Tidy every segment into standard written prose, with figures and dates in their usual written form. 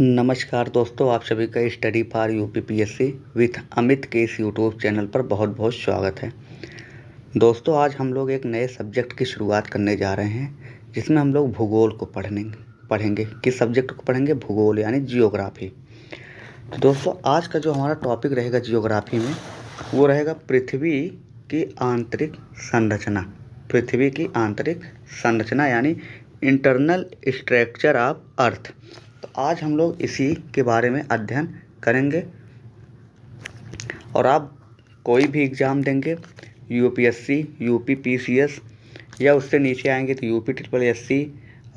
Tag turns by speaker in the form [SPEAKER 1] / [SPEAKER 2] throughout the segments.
[SPEAKER 1] नमस्कार दोस्तों, आप सभी का study for UPPSC with Amit के इस यूट्यूब चैनल पर बहुत बहुत स्वागत है। दोस्तों, आज हम लोग एक नए सब्जेक्ट की शुरुआत करने जा रहे हैं जिसमें हम लोग भूगोल को पढ़ेंगे। किस सब्जेक्ट को पढ़ेंगे? भूगोल यानी जियोग्राफी। तो दोस्तों, आज का जो हमारा टॉपिक रहेगा जियोग्राफी में, वो रहेगा पृथ्वी की आंतरिक संरचना। पृथ्वी की आंतरिक संरचना यानी इंटरनल स्ट्रक्चर ऑफ अर्थ। तो आज हम लोग इसी के बारे में अध्ययन करेंगे। और आप कोई भी एग्ज़ाम देंगे, यूपीएससी, यूपीपीसीएस या उससे नीचे आएंगे तो यूपीट्रिपल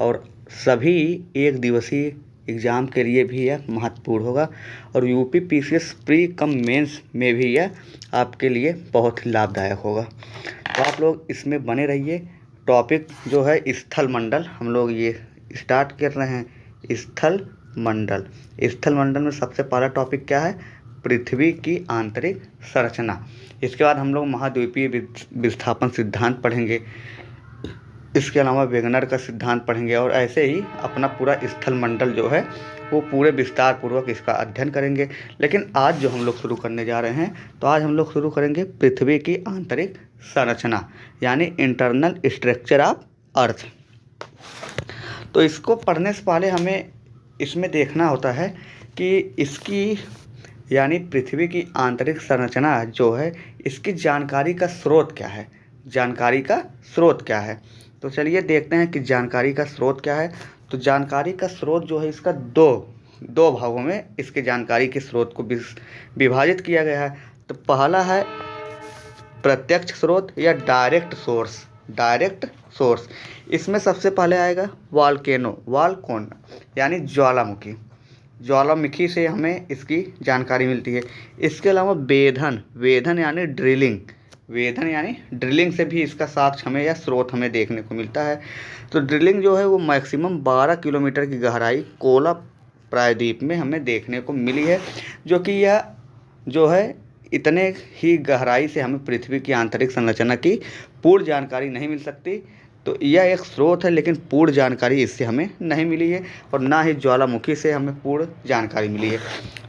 [SPEAKER 1] और सभी एक दिवसीय एग्ज़ाम के लिए भी यह महत्वपूर्ण होगा। और यूपीपीसीएस प्री कम मेंस में भी यह आपके लिए बहुत ही लाभदायक होगा। तो आप लोग इसमें बने रहिए। टॉपिक जो है स्थल मंडल, हम लोग ये स्टार्ट कर रहे हैं। स्थल मंडल में सबसे पहला टॉपिक क्या है? पृथ्वी की आंतरिक संरचना। इसके बाद हम लोग महाद्वीपीय विस्थापन सिद्धांत पढ़ेंगे। इसके अलावा वेगनर का सिद्धांत पढ़ेंगे और ऐसे ही अपना पूरा स्थल मंडल जो है वो पूरे विस्तार पूर्वक इसका अध्ययन करेंगे। लेकिन आज जो हम लोग शुरू करने जा रहे हैं, तो आज हम लोग शुरू करेंगे पृथ्वी की आंतरिक संरचना यानी इंटरनल स्ट्रक्चर ऑफ अर्थ। तो इसको पढ़ने से पहले हमें इसमें देखना होता है कि इसकी यानी पृथ्वी की आंतरिक संरचना जो है, इसकी जानकारी का स्रोत क्या है। तो चलिए देखते हैं कि जानकारी का स्रोत क्या है। तो जानकारी का स्रोत जो है, इसका दो भागों में इसके जानकारी के स्रोत को विभाजित किया गया है। तो पहला है प्रत्यक्ष स्रोत या डायरेक्ट सोर्स। इसमें सबसे पहले आएगा वाल्कोन यानी ज्वालामुखी से हमें इसकी जानकारी मिलती है। इसके अलावा वेधन यानी ड्रिलिंग से भी इसका साक्ष्य हमें या स्रोत हमें देखने को मिलता है। तो ड्रिलिंग जो है वो मैक्सिमम 12 किलोमीटर की गहराई कोला प्रायद्वीप में हमें देखने को मिली है, जो कि यह जो है इतने ही गहराई से हमें पृथ्वी की आंतरिक संरचना की पूर्ण जानकारी नहीं मिल सकती। तो यह एक स्रोत है, लेकिन पूर्ण जानकारी इससे हमें नहीं मिली है और ना ही ज्वालामुखी से हमें पूर्ण जानकारी मिली है।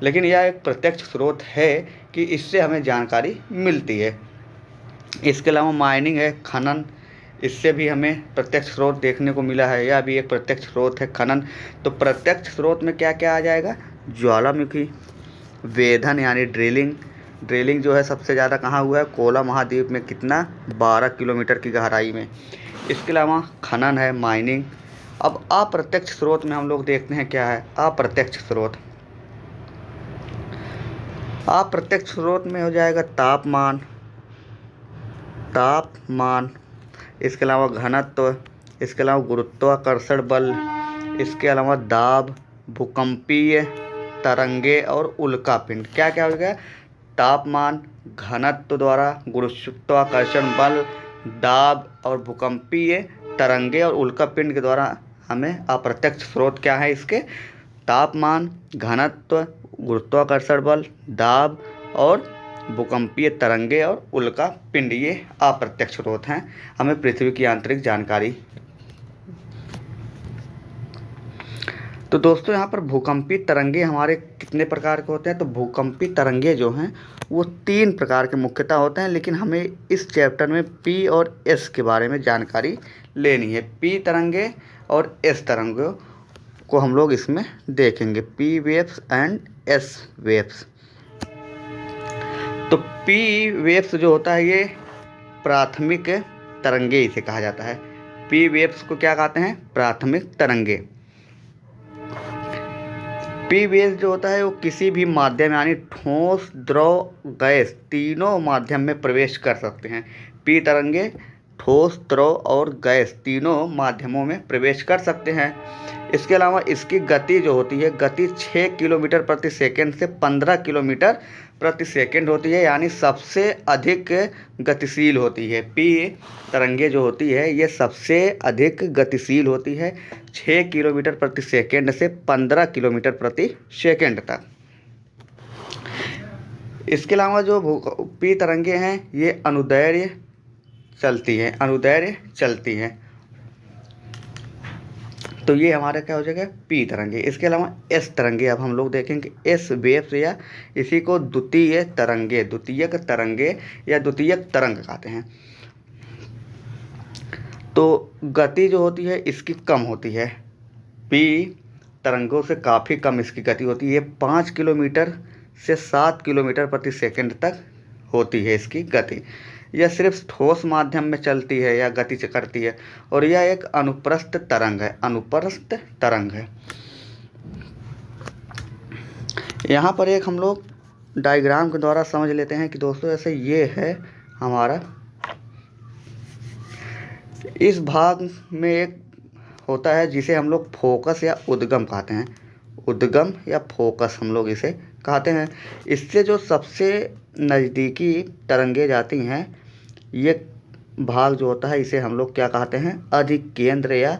[SPEAKER 1] लेकिन यह एक प्रत्यक्ष स्रोत है कि इससे हमें जानकारी मिलती है। इसके अलावा माइनिंग है, खनन, इससे भी हमें प्रत्यक्ष स्रोत देखने को मिला है। यह भी एक प्रत्यक्ष स्रोत है, खनन। तो प्रत्यक्ष स्रोत में क्या क्या आ जाएगा? ज्वालामुखी, वेधन यानी ड्रिलिंग जो है सबसे ज़्यादा कहाँ हुआ है? कोला महाद्वीप में। कितना? 12 किलोमीटर की गहराई में। इसके अलावा खनन है, माइनिंग। अब अप्रत्यक्ष स्रोत में हम लोग देखते हैं क्या है। अप्रत्यक्ष स्रोत में हो जाएगा तापमान, इसके अलावा घनत्व, इसके अलावा गुरुत्वाकर्षण बल, इसके अलावा दाब, भूकंपीय तरंगे और उल्कापिंड। क्या क्या हो गया? तापमान, घनत्व द्वारा, गुरुत्वाकर्षण बल, दाब और भूकंपीय तरंगे और उल्कापिंड के द्वारा हमें अप्रत्यक्ष स्रोत क्या है इसके? तापमान, घनत्व, गुरुत्वाकर्षण बल, दाब और भूकंपीय तरंगे और उल्कापिंड, ये अप्रत्यक्ष स्रोत हैं हमें पृथ्वी की आंतरिक जानकारी। तो दोस्तों, यहाँ पर भूकंपीय तरंगे हमारे कितने प्रकार के होते हैं? तो भूकंपीय तरंगे जो हैं वो 3 प्रकार के मुख्यतः होते हैं, लेकिन हमें इस चैप्टर में पी और एस के बारे में जानकारी लेनी है। पी तरंगे और एस तरंगों को हम लोग इसमें देखेंगे, P waves and S waves. तो पी वेव्स जो होता है ये प्राथमिक तरंगे इसे कहा जाता है। पी वेव्स को क्या कहते हैं? प्राथमिक तरंगे। पी वेव्स जो होता है वो किसी भी माध्यम यानी ठोस, द्रव, गैस तीनों माध्यम में प्रवेश कर सकते हैं। पी तरंगे ठोस, द्रव और गैस तीनों माध्यमों में प्रवेश कर सकते हैं। इसके अलावा इसकी गति जो होती है, गति 6 किलोमीटर प्रति सेकंड से 15 किलोमीटर प्रति सेकंड होती है, यानी सबसे अधिक गतिशील होती है। पी तरंगे जो होती है ये सबसे अधिक गतिशील होती है, 6 किलोमीटर प्रति सेकंड से 15 किलोमीटर प्रति सेकंड तक। इसके अलावा जो पी तरंगे हैं ये अनुदैर्ध्य चलती हैं। तो ये हमारा क्या हो जाएगा, पी तरंगे। इसके अलावा एस तरंगे अब हम लोग देखेंगे। एस वेव्स या इसी को द्वितीय तरंगे, द्वितीयक तरंगे या द्वितीयक तरंग कहते हैं। तो गति जो होती है इसकी कम होती है, पी तरंगों से काफ़ी कम इसकी गति होती है। 5 किलोमीटर से 7 किलोमीटर प्रति सेकंड तक होती है इसकी गति। यह सिर्फ ठोस माध्यम में चलती है या गति करती है, और यह एक अनुप्रस्थ तरंग है, अनुप्रस्थ तरंग है। यहाँ पर एक हम लोग डायग्राम के द्वारा समझ लेते हैं कि दोस्तों ऐसे ये है हमारा, इस भाग में एक होता है जिसे हम लोग फोकस या उद्गम कहते हैं, उद्गम या फोकस हम लोग इसे कहते हैं। इससे जो सबसे नज़दीकी तरंगे जाती हैं, ये भाग जो होता है इसे हम लोग क्या कहते हैं, अधिकेंद्र या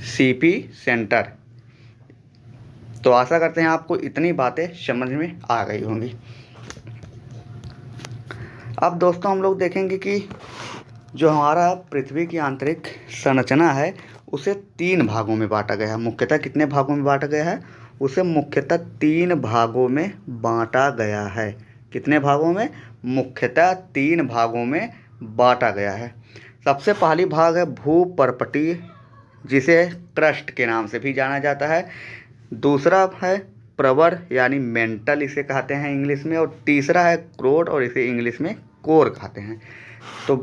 [SPEAKER 1] सीपी सेंटर। तो आशा करते हैं आपको इतनी बातें समझ में आ गई होंगी। अब दोस्तों हम लोग देखेंगे कि जो हमारा पृथ्वी की आंतरिक संरचना है उसे 3 भागों में बांटा गया है। मुख्यतः कितने भागों में बांटा गया है, उसे मुख्यतः 3 भागों में बांटा गया है। कितने भागों में, मुख्यतः 3 भागों में बांटा गया है। सबसे पहली भाग है भूपर्पटीय, जिसे क्रस्ट के नाम से भी जाना जाता है। दूसरा है प्रवर यानी मेंटल इसे कहते हैं इंग्लिश में, और तीसरा है क्रोड और इसे इंग्लिश में कोर कहते हैं। तो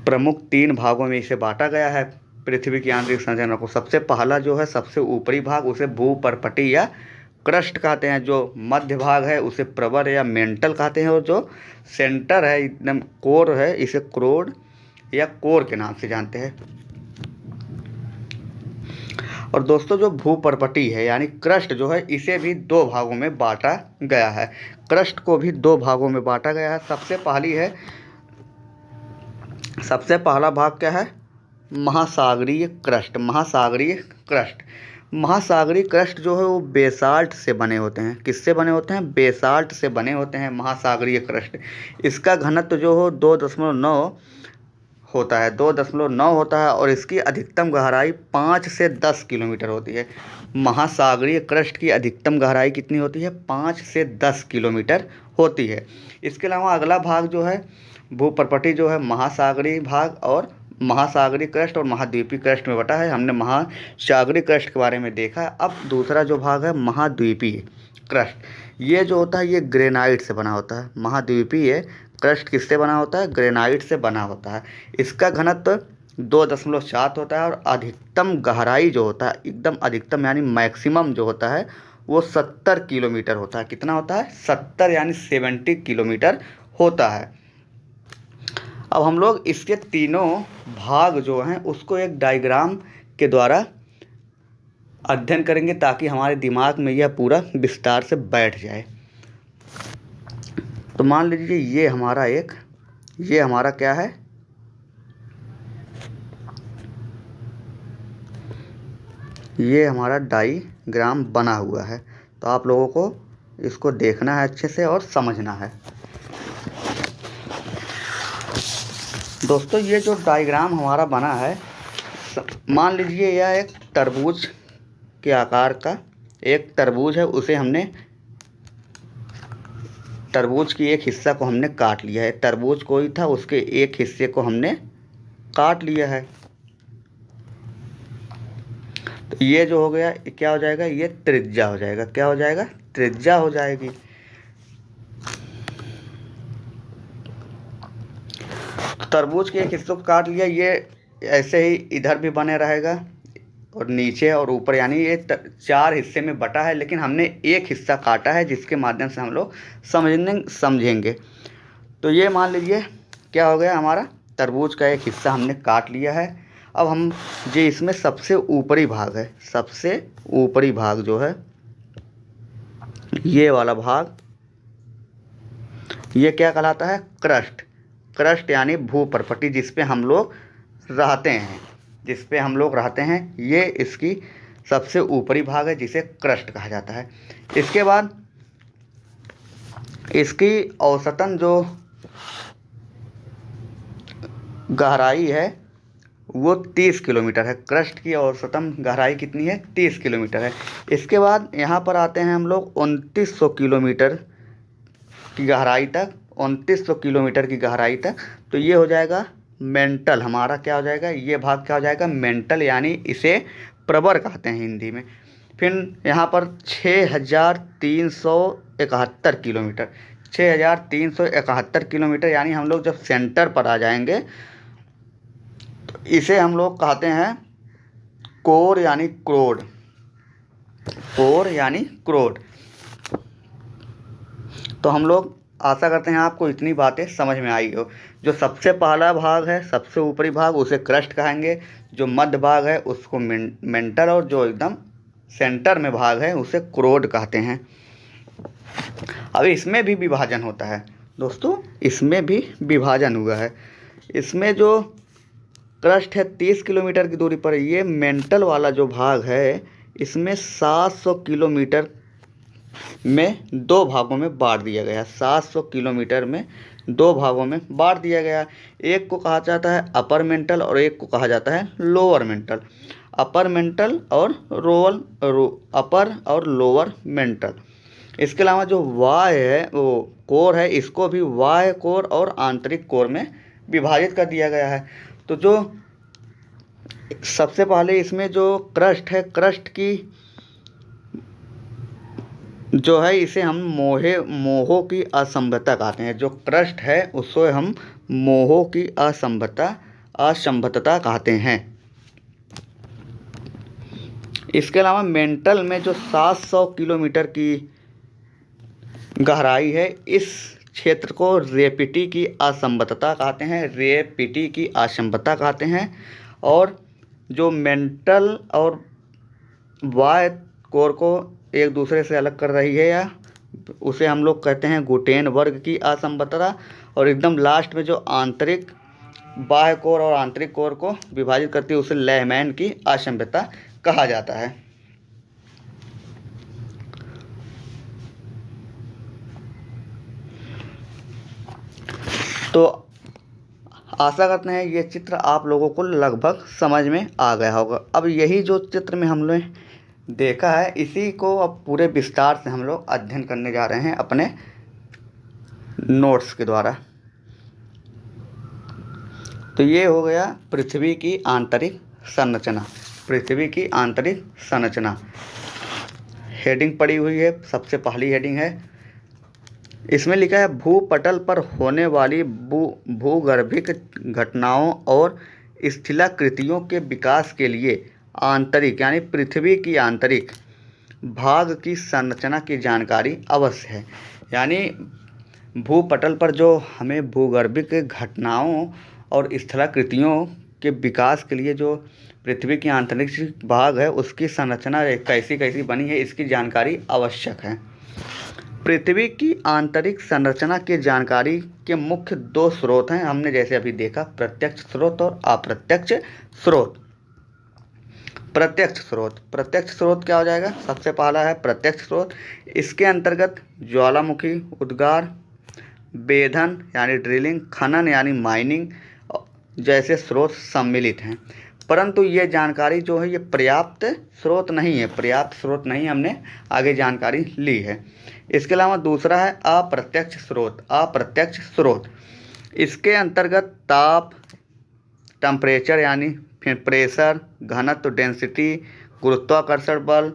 [SPEAKER 1] प्रमुख 3 भागों में इसे बांटा गया है पृथ्वी की आंतरिक संरचना को। सबसे पहला जो है सबसे ऊपरी भाग उसे भूपर्पटी या क्रस्ट कहते हैं, जो मध्य भाग है उसे प्रवर या मेंटल कहते हैं, और जो सेंटर है एकदम कोर है इसे क्रोड या कोर के नाम से जानते हैं। और दोस्तों जो भूपर्पटी है यानी क्रस्ट जो है इसे भी 2 भागों में बांटा गया है। क्रस्ट को भी 2 भागों में बांटा गया है। सबसे पहला भाग क्या है, महासागरीय क्रस्ट। महासागरीय क्रस्ट, महासागरीय क्रस्ट जो है वो बेसाल्ट से बने होते हैं। किससे बने होते हैं, बेसाल्ट से बने होते हैं महासागरीय क्रस्ट। इसका घनत्व जो हो 2.9 होता है, 2.9 होता है, और इसकी अधिकतम गहराई 5 से 10 किलोमीटर होती है। महासागरीय क्रस्ट की अधिकतम गहराई कितनी होती है, 5 से 10 किलोमीटर होती है। इसके अलावा अगला भाग जो है भूपर्पटी जो है महासागरीय भाग और महासागरीय क्रस्ट और महाद्वीपीय क्रस्ट में बटा है। हमने महासागरीय क्रस्ट के बारे में देखा है। अब दूसरा जो भाग है महाद्वीपीय क्रस्ट, ये जो होता है ये ग्रेनाइट से बना होता है। महाद्वीपीय क्रस्ट किससे बना होता है, ग्रेनाइट से बना होता है। इसका घनत्व 2.7 होता है, और अधिकतम गहराई जो होता है, एकदम अधिकतम यानी मैक्सिमम जो होता है वो 70 किलोमीटर होता है। कितना होता है, 70 यानी 70 किलोमीटर होता है। अब हम लोग इसके तीनों भाग जो हैं उसको एक डायग्राम के द्वारा अध्ययन करेंगे, ताकि हमारे दिमाग में यह पूरा विस्तार से बैठ जाए। तो मान लीजिए ये हमारा क्या है, ये हमारा डायग्राम बना हुआ है। तो आप लोगों को इसको देखना है अच्छे से और समझना है। दोस्तों ये जो डायग्राम हमारा बना है, मान लीजिए यह एक तरबूज के आकार का एक तरबूज है। उसे हमने तरबूज की एक हिस्सा को हमने काट लिया है। तरबूज कोई था, उसके एक हिस्से को हमने काट लिया है। तो ये जो हो गया क्या हो जाएगा, ये त्रिज्या हो जाएगा। क्या हो जाएगा, त्रिज्या हो जाएगी। तरबूज के एक हिस्से को काट लिया, ये ऐसे ही इधर भी बने रहेगा और नीचे और ऊपर, यानी ये 4 हिस्से में बटा है, लेकिन हमने एक हिस्सा काटा है जिसके माध्यम से हम लोग समझेंगे। तो ये मान लीजिए क्या हो गया, हमारा तरबूज का एक हिस्सा हमने काट लिया है। अब हम जो इसमें सबसे ऊपरी भाग है, सबसे ऊपरी भाग जो है ये वाला भाग, ये क्या कहलाता है, क्रस्ट। क्रस्ट यानी भूपर्पटी, जिस पे हम लोग रहते हैं, ये इसकी सबसे ऊपरी भाग है जिसे क्रस्ट कहा जाता है। इसके बाद इसकी औसतन जो गहराई है वो 30 किलोमीटर है। क्रस्ट की औसतन गहराई कितनी है? 30 किलोमीटर है। इसके बाद यहाँ पर आते हैं हम लोग 2900 किलोमीटर की गहराई तक, 2900 किलोमीटर की गहराई तक। तो ये हो जाएगा मेंटल, हमारा क्या हो जाएगा? ये भाग क्या हो जाएगा? मेंटल, यानी इसे प्रवर कहते हैं हिंदी में। फिर यहाँ पर 6371 किलोमीटर, 6371 किलोमीटर, यानी हम लोग जब सेंटर पर आ जाएंगे तो इसे हम लोग कहते हैं कोर यानी क्रोड, कोर यानी क्रोड। तो हम लोग आशा करते हैं आपको इतनी बातें समझ में आई हो। जो सबसे पहला भाग है, सबसे ऊपरी भाग, उसे क्रस्ट कहेंगे। जो मध्य भाग है उसको मेंटल, और जो एकदम सेंटर में भाग है उसे क्रोड कहते हैं। अब इसमें भी विभाजन होता है दोस्तों, इसमें भी विभाजन हुआ है। इसमें जो क्रस्ट है 30 किलोमीटर की दूरी पर, ये मेंटल वाला जो भाग है इसमें 700 किलोमीटर में दो भागों में बांट दिया गया। 700 किलोमीटर में दो भागों में बांट दिया गया। एक को कहा जाता है अपर मेंटल और एक को कहा जाता है लोअर मेंटल। अपर मेंटल और अपर और लोअर मेंटल। इसके अलावा जो वाय है वो कोर है, इसको भी वाय कोर और आंतरिक कोर में विभाजित कर दिया गया है। तो जो सबसे पहले इसमें जो क्रस्ट है, क्रस्ट की जो है इसे हम मोहों की असंभवता कहते हैं। जो क्रस्ट है उसको हम मोहों की असंभवता कहते हैं। इसके अलावा मेंटल में जो 700 किलोमीटर की गहराई है, इस क्षेत्र को रेपिटी की असंभवता कहते हैं, रेपिटी की असंभवता कहते हैं। और जो मेंटल और वाय कोर को एक दूसरे से अलग कर रही है, या उसे हम लोग कहते हैं गुटेनबर्ग की असंभवता। और एकदम लास्ट में जो आंतरिक बाह्य कोर और आंतरिक कोर को विभाजित करती है उसे लेहमैन की असंभवता कहा जाता है। तो आशा करते हैं ये चित्र आप लोगों को लगभग समझ में आ गया होगा। अब यही जो चित्र में हम लोग देखा है, इसी को अब पूरे विस्तार से हम लोग अध्ययन करने जा रहे हैं अपने नोट्स के द्वारा। तो ये हो गया पृथ्वी की आंतरिक संरचना, पृथ्वी की आंतरिक संरचना। हेडिंग पड़ी हुई है, सबसे पहली हेडिंग है, इसमें लिखा है भूपटल पर होने वाली भूगर्भिक घटनाओं और शिलाकृतियों के विकास के लिए आंतरिक यानी पृथ्वी की आंतरिक भाग की संरचना की जानकारी अवश्य है। यानी भूपटल पर जो हमें भूगर्भिक घटनाओं और शिलाकृतियों के विकास के लिए जो पृथ्वी की आंतरिक भाग है उसकी संरचना कैसी कैसी बनी है, इसकी जानकारी आवश्यक है। पृथ्वी की आंतरिक संरचना की जानकारी के मुख्य दो स्रोत हैं, हमने जैसे अभी देखा, प्रत्यक्ष स्रोत और अप्रत्यक्ष स्रोत। प्रत्यक्ष स्रोत क्या हो जाएगा? सबसे पहला है प्रत्यक्ष स्रोत। इसके अंतर्गत ज्वालामुखी उद्गार, वेधन यानी ड्रिलिंग, खनन यानी माइनिंग जैसे स्रोत सम्मिलित हैं। परंतु ये जानकारी जो है ये पर्याप्त स्रोत नहीं है, हमने आगे जानकारी ली है। इसके अलावा दूसरा है अप्रत्यक्ष स्रोत। इसके अंतर्गत ताप, टेम्परेचर यानी फिर प्रेशर, घनत्व डेंसिटी, गुरुत्वाकर्षण बल,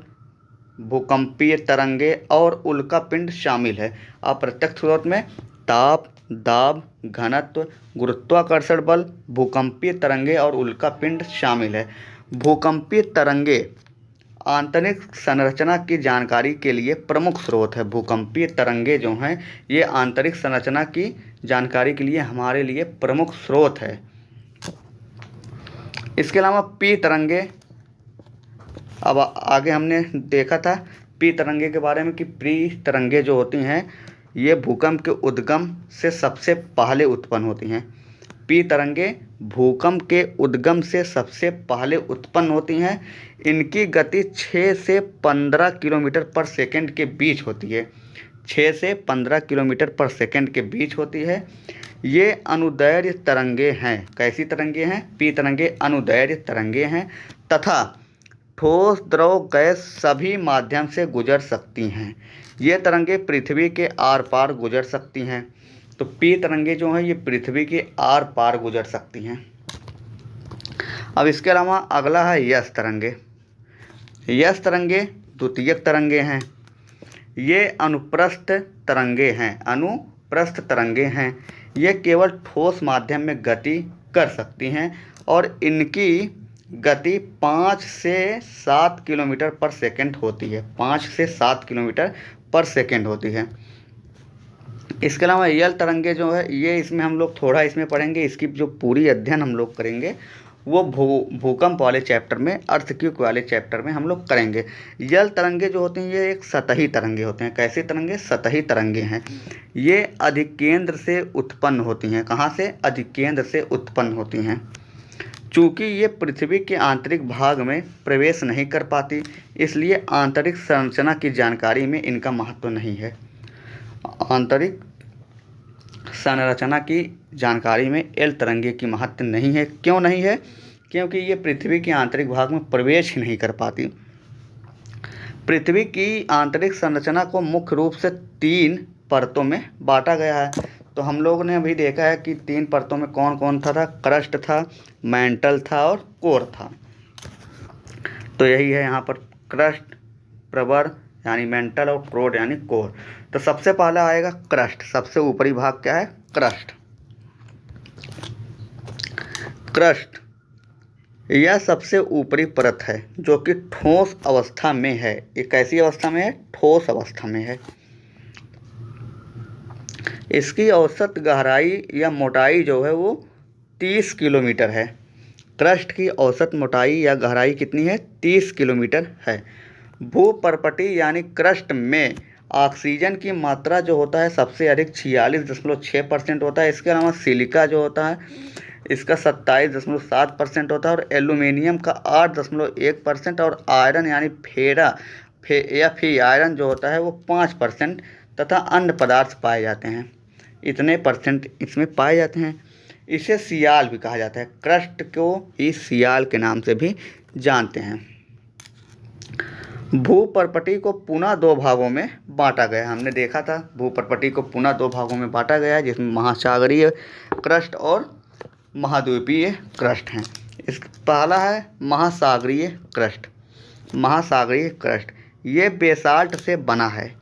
[SPEAKER 1] भूकंपीय तरंगे और उल्कापिंड शामिल है। अप्रत्यक्ष स्रोत में ताप, दाब, घनत्व, गुरुत्वाकर्षण बल, भूकंपीय तरंगे और उल्कापिंड शामिल है। भूकंपीय तरंगे आंतरिक संरचना की जानकारी के लिए प्रमुख स्रोत है। भूकंपीय तरंगे जो हैं ये आंतरिक संरचना की जानकारी के लिए हमारे लिए प्रमुख स्रोत है। इसके अलावा पी तरंगे, अब आगे हमने देखा था पी तरंगे के बारे में कि पी तरंगे जो होती हैं ये भूकंप के उद्गम से सबसे पहले उत्पन्न होती हैं। पी तरंगे भूकंप के उद्गम से सबसे पहले उत्पन्न होती हैं। इनकी गति 6 से 15 किलोमीटर पर सेकंड के बीच होती है। 6 से 15 किलोमीटर पर सेकंड के बीच होती है। ये अनुदैर्घ्य तरंगे हैं। कैसी तरंगे हैं? पी तरंगे अनुदैर्घ्य तरंगे हैं तथा ठोस, द्रव, गैस सभी माध्यम से गुजर सकती हैं। ये तरंगे पृथ्वी के आर पार गुजर सकती हैं। तो पी तरंगे जो हैं ये पृथ्वी के आर पार गुजर सकती हैं। अब इसके अलावा अगला है यस तरंगे। यस तरंगे द्वितीयक तरंगे हैं। ये अनुप्रस्थ तरंगे हैं। अनुप्रस्थ तरंगे हैं। ये केवल ठोस माध्यम में गति कर सकती हैं और इनकी गति 5 से 7 किलोमीटर पर सेकंड होती है। 5 से 7 किलोमीटर पर सेकंड होती है। इसके अलावा यल तरंगे जो है ये इसमें हम लोग थोड़ा इसमें पढ़ेंगे। इसकी जो पूरी अध्ययन हम लोग करेंगे वो भूकंप वाले चैप्टर में, अर्थक्वेक वाले चैप्टर में हम लोग करेंगे। यल तरंगे जो होते हैं ये एक सतही तरंगे होते हैं। कैसे तरंगे? सतही तरंगे हैं। ये अधिकेंद्र से उत्पन्न होती हैं। कहाँ से? अधिकेंद्र से उत्पन्न होती हैं। चूँकि ये पृथ्वी के आंतरिक भाग में प्रवेश नहीं कर पाती, इसलिए आंतरिक संरचना की जानकारी में इनका महत्व नहीं है। आंतरिक संरचना की जानकारी में एल तरंगे की महत्व नहीं है। क्यों नहीं है? क्योंकि ये पृथ्वी के आंतरिक भाग में प्रवेश ही नहीं कर पाती। पृथ्वी की आंतरिक संरचना को मुख्य रूप से 3 परतों में बांटा गया है। तो हम लोगों ने अभी देखा है कि 3 परतों में कौन कौन था? क्रस्ट था, मैंटल था और कोर था। तो यही है यहाँ पर क्रस्ट, प्रवर यानी मेंटल और कोर यानी कोर। तो सबसे पहला आएगा क्रस्ट। सबसे ऊपरी भाग क्या है? क्रस्ट। क्रस्ट यह सबसे ऊपरी परत है जो कि ठोस अवस्था में है। ये कैसी अवस्था में है? ठोस अवस्था में है। इसकी औसत गहराई या मोटाई जो है वो 30 किलोमीटर है। क्रस्ट की औसत मोटाई या गहराई कितनी है? 30 किलोमीटर है। भूपर्पटी यानी क्रस्ट में ऑक्सीजन की मात्रा जो होता है सबसे अधिक 46.6% होता है। इसके अलावा सिलिका जो होता है इसका 27.7% होता है और एल्यूमिनियम का 8.1% और आयरन यानी फी आयरन जो होता है वो 5% तथा अन्य पदार्थ पाए जाते हैं। इतने परसेंट इसमें पाए जाते हैं। इसे सियाल भी कहा जाता है। क्रस्ट को ही सियाल के नाम से भी जानते हैं। भूपर्पटी को पुनः 2 भागों में बांटा गया। हमने देखा था भूपर्पटी को पुनः 2 भागों में बांटा गया है जिसमें महासागरीय क्रस्ट और महाद्वीपीय क्रस्ट हैं। इस पहला है महासागरीय क्रस्ट। महासागरीय क्रस्ट ये बेसाल्ट से बना है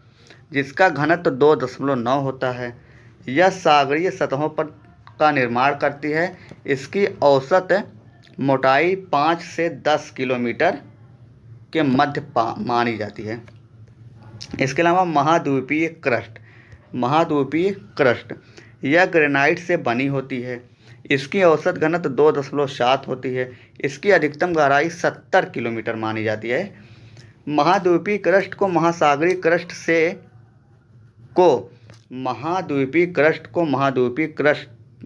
[SPEAKER 1] जिसका घनत्व 2.9 होता है। यह सागरीय सतहों पर का निर्माण करती है। इसकी औसत मोटाई 5 से 10 किलोमीटर के मध्य मानी जाती है। इसके अलावा महाद्वीपीय क्रस्ट। महाद्वीपीय क्रस्ट यह ग्रेनाइट से बनी होती है। इसकी औसत घनत्व 2.7 होती है। इसकी अधिकतम गहराई 70 किलोमीटर मानी जाती है। महाद्वीपीय क्रस्ट को महासागरीय क्रस्ट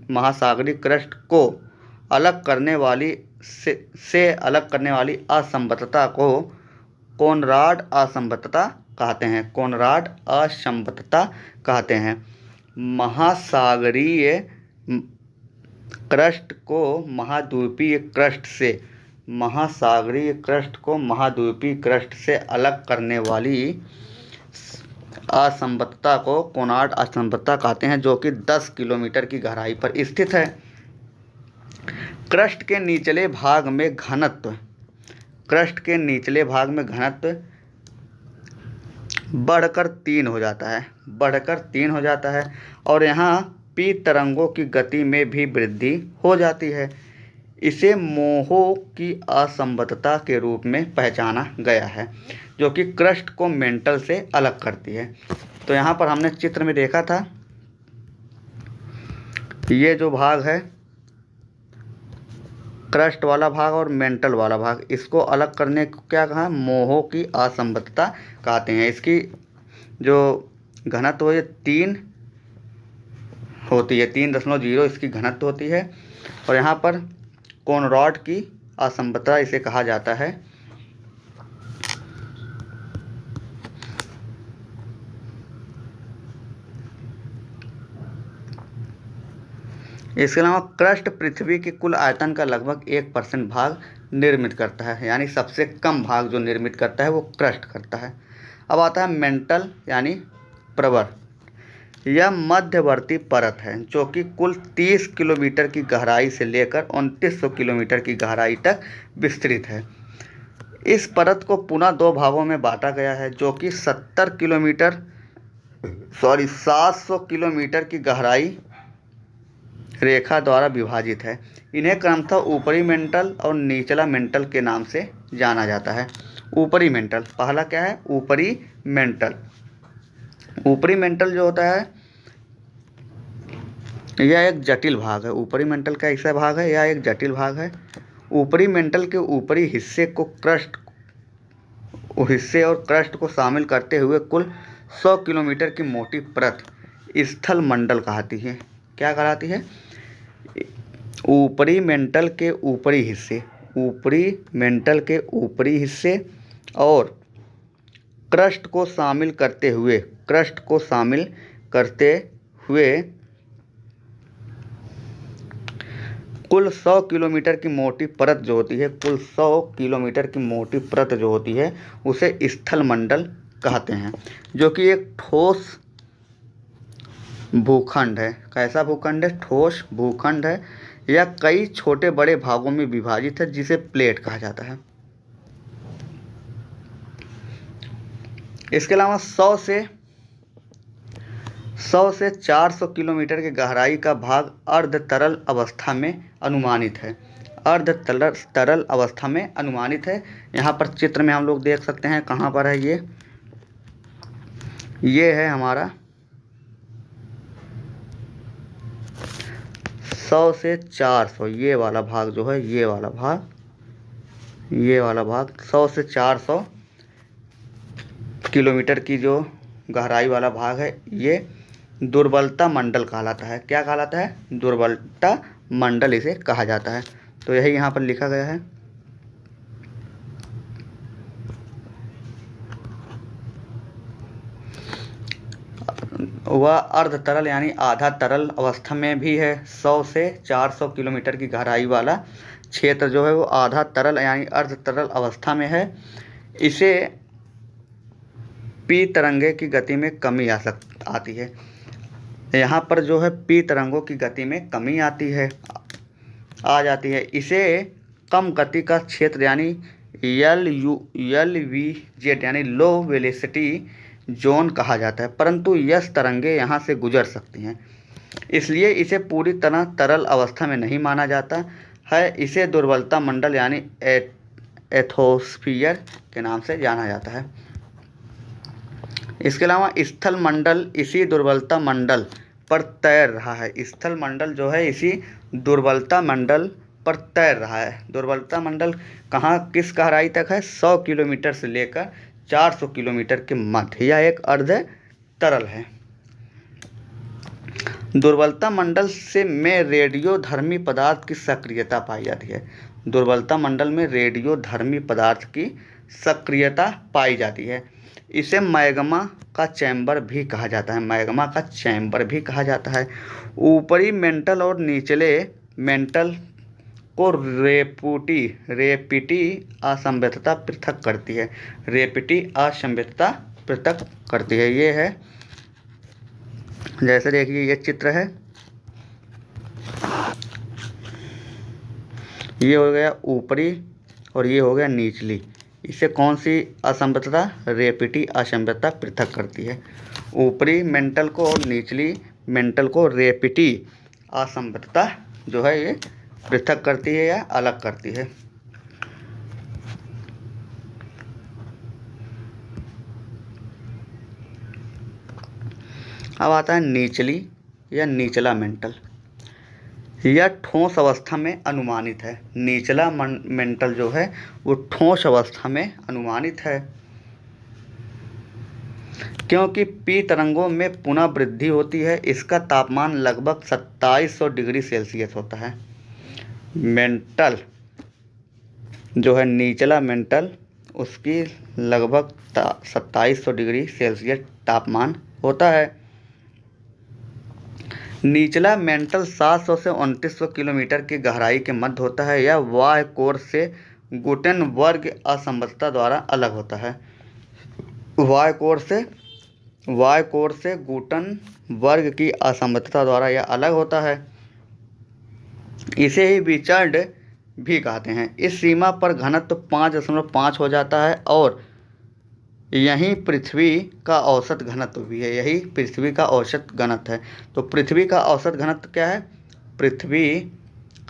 [SPEAKER 1] महासागरीय क्रस्ट को अलग करने वाली अलग करने वाली असंबद्धता को कोनराड असंबद्धता कहते हैं। कोनराड असंबद्धता कहते हैं। महासागरीय क्रस्ट को महाद्वीपीय क्रस्ट से अलग करने वाली असंबद्धता को कोनार्ड असंबद्धता कहते हैं जो कि 10 किलोमीटर की गहराई पर स्थित है। क्रस्ट के निचले भाग में घनत्व बढ़कर 3 हो जाता है और यहाँ पी तरंगों की गति में भी वृद्धि हो जाती है। इसे मोहो की असंबद्धता के रूप में पहचाना गया है जो कि क्रस्ट को मेंटल से अलग करती है। तो यहाँ पर हमने चित्र में देखा था ये जो भाग है क्रस्ट वाला भाग और मेंटल वाला भाग, इसको अलग करने को क्या कहा? मोहो की असंबद्धता कहते हैं। इसकी जो घनत्व है 3 होती है, 3.0 इसकी घनत्व होती है और यहाँ पर कोनराड की असंबद्धता इसे कहा जाता है। इसके अलावा क्रस्ट पृथ्वी के कुल आयतन का लगभग 1% भाग निर्मित करता है, यानी सबसे कम भाग जो निर्मित करता है वो क्रस्ट करता है। अब आता है मेंटल यानी प्रवर। यह मध्यवर्ती परत है जो कि कुल 30 किलोमीटर की गहराई से लेकर 2900 किलोमीटर की गहराई तक विस्तृत है। इस परत को पुनः दो भागों में बांटा गया है जो कि 700 किलोमीटर की गहराई रेखा द्वारा विभाजित है। इन्हें क्रमशः ऊपरी मेंटल और निचला मेंटल के नाम से जाना जाता है। ऊपरी मेंटल, पहला क्या है? ऊपरी मेंटल। ऊपरी मेंटल जो होता है यह एक जटिल भाग है। ऊपरी मेंटल का ऐसा भाग है, यह एक जटिल भाग है। ऊपरी मेंटल के ऊपरी हिस्से और क्रस्ट को शामिल करते हुए कुल 100 किलोमीटर की मोटी परत स्थल मंडल कहलाती है। क्या कहलाती है? ऊपरी मेंटल के ऊपरी हिस्से और क्रस्ट को शामिल करते हुए कुल 100 किलोमीटर की मोटी परत जो होती है उसे स्थल मंडल कहते हैं, जो कि एक ठोस भूखंड है। कैसा भूखंड है? ठोस भूखंड है। यह कई छोटे बड़े भागों में विभाजित है जिसे प्लेट कहा जाता है। इसके अलावा 100 से 400 किलोमीटर की गहराई का भाग अर्ध तरल अवस्था में अनुमानित है। यहाँ पर चित्र में हम लोग देख सकते हैं, कहाँ पर है ये है हमारा 100 से 400, ये वाला भाग जो है, ये वाला भाग 100 से 400 किलोमीटर की जो गहराई वाला भाग है ये दुर्बलता मंडल कहलाता है। क्या कहलाता है? दुर्बलता मंडल इसे कहा जाता है। तो यही यहाँ पर लिखा गया है। वह अर्ध तरल यानी आधा तरल अवस्था में भी है। 100 से 400 किलोमीटर की गहराई वाला क्षेत्र जो है वो आधा तरल यानी अर्ध तरल अवस्था में है। इसे पी तरंगे की गति में कमी आती है। यहाँ पर जो है पी तरंगों की गति में कमी आ जाती है। इसे कम गति का क्षेत्र यानी LVZ यानी लो वेलोसिटी जोन कहा जाता है, परंतु यस तरंगे यहाँ से गुजर सकती हैं, इसलिए इसे पूरी तरह तरल अवस्था में नहीं माना जाता है। इसे दुर्बलता मंडल यानी एथोस्फीयर के नाम से जाना जाता है। इसके अलावा स्थल मंडल इसी दुर्बलता मंडल पर तैर रहा है। स्थल मंडल जो है इसी दुर्बलता मंडल पर तैर रहा है। दुर्बलता मंडल कहाँ किस गहराई तक है? 100 किलोमीटर से लेकर 400 किलोमीटर के मध्य। यह एक अर्ध तरल है। दुर्बलता मंडल में रेडियोधर्मी पदार्थ की सक्रियता पाई जाती है। दुर्बलता मंडल में रेडियोधर्मी पदार्थ की सक्रियता पाई जाती है। इसे मैग्मा का चैम्बर भी कहा जाता है। ऊपरी मेंटल और निचले मेंटल को रेपिटी असंबद्धता पृथक करती है। ये है, जैसे देखिए ये चित्र है, ये हो गया ऊपरी और ये हो गया निचली। इसे कौन सी असंबद्धता? रेपिटी असंबद्धता पृथक करती है। ऊपरी मेंटल को और निचली मेंटल को रेपिटी असंबद्धता जो है ये पृथक करती है या अलग करती है। अब आता है निचली या निचला मेंटल। यह ठोस अवस्था में अनुमानित है। निचला मेंटल जो है वो ठोस अवस्था में अनुमानित है, क्योंकि पी तरंगों में पुनः वृद्धि होती है। इसका तापमान लगभग 2700 डिग्री सेल्सियस होता है। मेंटल जो है निचला मेंटल, उसकी लगभग 2700 डिग्री सेल्सियस तापमान होता है। निचला मेंटल 700 से 2900 किलोमीटर की गहराई के मध्य होता है। यह वाय कोर से गुटेनबर्ग असंबद्धता द्वारा अलग होता है। वाय कोर से गुटेनबर्ग की असंबद्धता द्वारा यह अलग होता है। इसे ही विचर्ड भी कहते हैं। इस सीमा पर घनत्व 5.5 हो जाता है और यही पृथ्वी का औसत घनत्व भी है। यही पृथ्वी का औसत घनत्व है। तो पृथ्वी का औसत घनत्व क्या है? पृथ्वी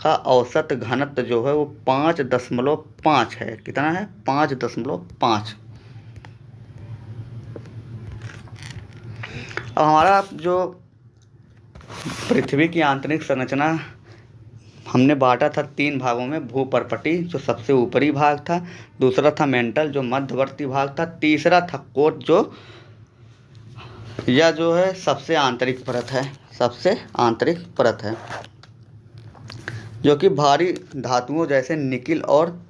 [SPEAKER 1] का औसत घनत्व जो है वो 5.5 है। कितना है? 5.5। अब हमारा जो पृथ्वी की आंतरिक संरचना हमने बांटा था 3 भागों में। भूपर्पटी जो सबसे ऊपरी भाग था, दूसरा था मेंटल जो मध्यवर्ती भाग था, तीसरा था कोर जो है सबसे आंतरिक परत है। सबसे आंतरिक परत है जो कि भारी धातुओं जैसे निकिल और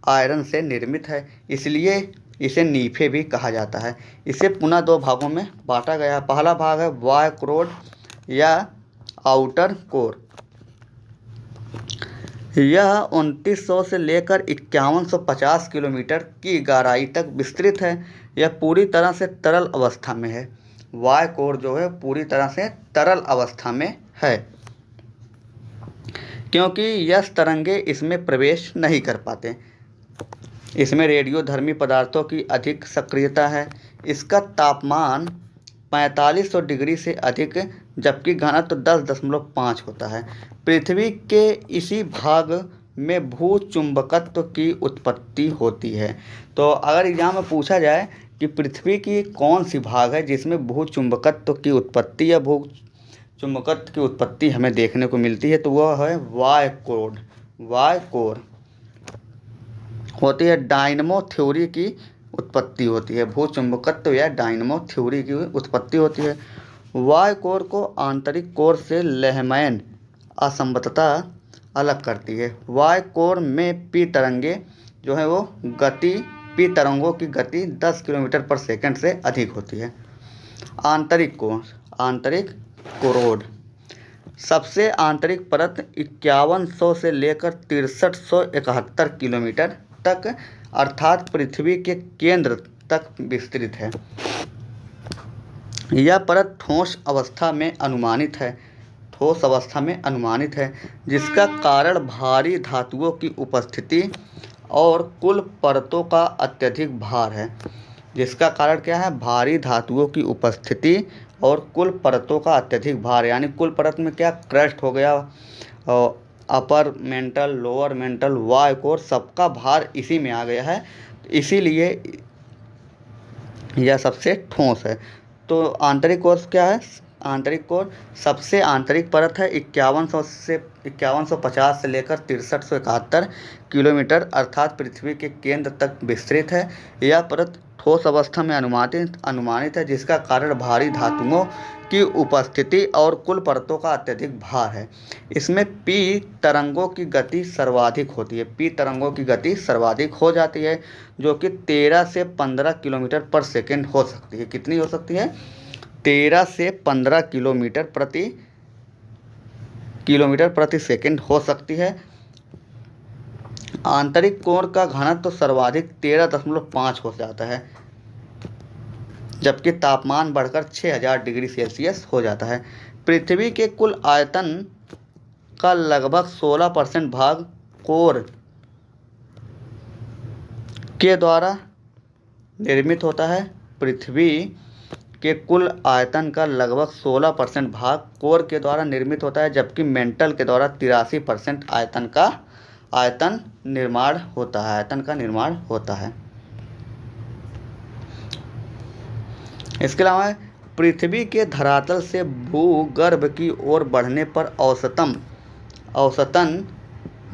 [SPEAKER 1] आयरन से निर्मित है, इसलिए इसे नीफे भी कहा जाता है। इसे पुनः 2 भागों में बांटा गया। पहला भाग है वाय कोर या आउटर कोर। यह 2900 से लेकर 5150 किलोमीटर की गहराई तक विस्तृत है। यह पूरी तरह से तरल अवस्था में है। वाय कोर जो है पूरी तरह से तरल अवस्था में है, क्योंकि यह तरंगे इसमें प्रवेश नहीं कर पाते। इसमें रेडियोधर्मी पदार्थों की अधिक सक्रियता है। इसका तापमान 4500 डिग्री से अधिक, जबकि घनत्व 10.5 होता है। पृथ्वी के इसी भाग में भूचुंबकत्व की उत्पत्ति होती है। तो अगर एग्जाम में पूछा जाए कि पृथ्वी की कौन सी भाग है जिसमें भूचुंबकत्व की उत्पत्ति या भूचुंबकत्व की उत्पत्ति हमें देखने को मिलती है, तो वह है वाय कोर। वाय कोर होती है। डायनमो थ्योरी की उत्पत्ति होती है। भूचुंबकत्व या डायनमो थ्योरी की उत्पत्ति होती है। वाय कोर को आंतरिक कोर से लेहमैन असंबद्धता अलग करती है। वाय कोर में पी तरंगे जो है वो पी तरंगों की गति 10 किलोमीटर पर सेकंड से अधिक होती है। आंतरिक कोरोड सबसे आंतरिक परत 5100 से लेकर 6371 किलोमीटर तक अर्थात पृथ्वी के केंद्र तक विस्तृत है। यह परत ठोस अवस्था में अनुमानित है, जिसका कारण भारी धातुओं की उपस्थिति और कुल परतों का अत्यधिक भार है। जिसका कारण क्या है? भारी धातुओं की उपस्थिति और कुल परतों का अत्यधिक भार, यानी कुल परत में क्या क्रस्ट हो गया, अपर मेंटल, लोअर मेंटल, वाय कोर सबका भार इसी में आ गया है, इसीलिए यह सबसे ठोस है। तो आंतरिक कोर क्या है? आंतरिक कोर सबसे आंतरिक परत है। 5150 से लेकर 6371 किलोमीटर अर्थात पृथ्वी के केंद्र तक विस्तृत है। यह परत ठोस अवस्था में अनुमानित है, जिसका कारण भारी धातुओं की उपस्थिति और कुल परतों का अत्यधिक भार है। इसमें पी तरंगों की गति सर्वाधिक होती है। पी तरंगों की गति सर्वाधिक हो जाती है, जो कि 13 से 15 किलोमीटर पर सेकंड हो सकती है। कितनी हो सकती है? 13 से 15 किलोमीटर प्रति सेकंड हो सकती है। आंतरिक कोर का घनत्व सर्वाधिक 13.5 हो जाता है, जबकि तापमान बढ़कर 6000 डिग्री सेल्सियस हो जाता है। पृथ्वी के कुल आयतन का लगभग 16% भाग कोर के द्वारा निर्मित होता है। पृथ्वी के कुल आयतन का लगभग 16% भाग कोर के द्वारा निर्मित होता है, जबकि मेंटल के द्वारा 83% आयतन का निर्माण होता है। इसके अलावा पृथ्वी के धरातल से भूगर्भ की ओर बढ़ने पर औसतन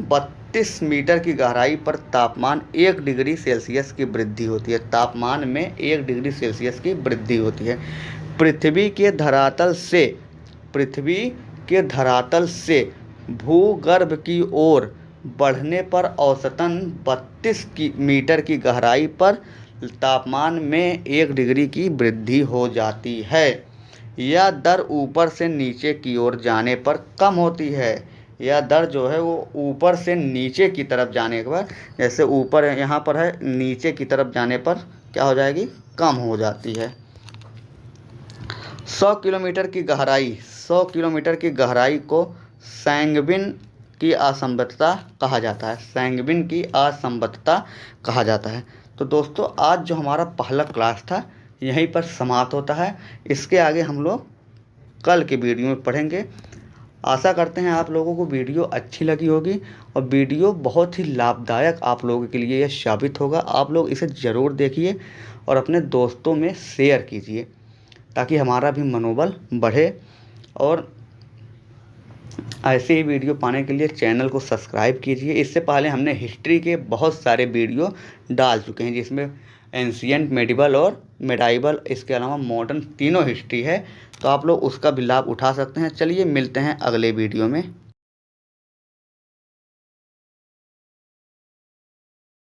[SPEAKER 1] 32 मीटर की गहराई पर तापमान 1 डिग्री सेल्सियस की वृद्धि होती है। तापमान में 1 डिग्री सेल्सियस की वृद्धि होती है। पृथ्वी के धरातल से भूगर्भ की ओर बढ़ने पर औसतन 32 मीटर की गहराई पर तापमान में 1 डिग्री की वृद्धि हो जाती है। यह दर ऊपर से नीचे की ओर जाने पर कम होती है। यह दर जो है वो ऊपर से नीचे की तरफ जाने के बाद, जैसे ऊपर यहाँ पर है, नीचे की तरफ जाने पर क्या हो जाएगी, कम हो जाती है। 100 किलोमीटर की गहराई, 100 किलोमीटर की गहराई को सैंगविन की असंबद्धता कहा जाता है। सैंगविन की असंबद्धता कहा जाता है। तो दोस्तों आज जो हमारा पहला क्लास था यहीं पर समाप्त होता है। इसके आगे हम लोग कल के वीडियो में पढ़ेंगे। आशा करते हैं आप लोगों को वीडियो अच्छी लगी होगी और वीडियो बहुत ही लाभदायक आप लोगों के लिए यह साबित होगा। आप लोग इसे ज़रूर देखिए और अपने दोस्तों में शेयर कीजिए ताकि हमारा भी मनोबल बढ़े। और ऐसे ही वीडियो पाने के लिए चैनल को सब्सक्राइब कीजिए। इससे पहले हमने हिस्ट्री के बहुत सारे वीडियो डाल चुके हैं जिसमें एंशिएंट, मेडिवल और मेडाइवल, इसके अलावा मॉडर्न, तीनों हिस्ट्री है। तो आप लोग उसका भी लाभ उठा सकते हैं। चलिए मिलते हैं अगले वीडियो में।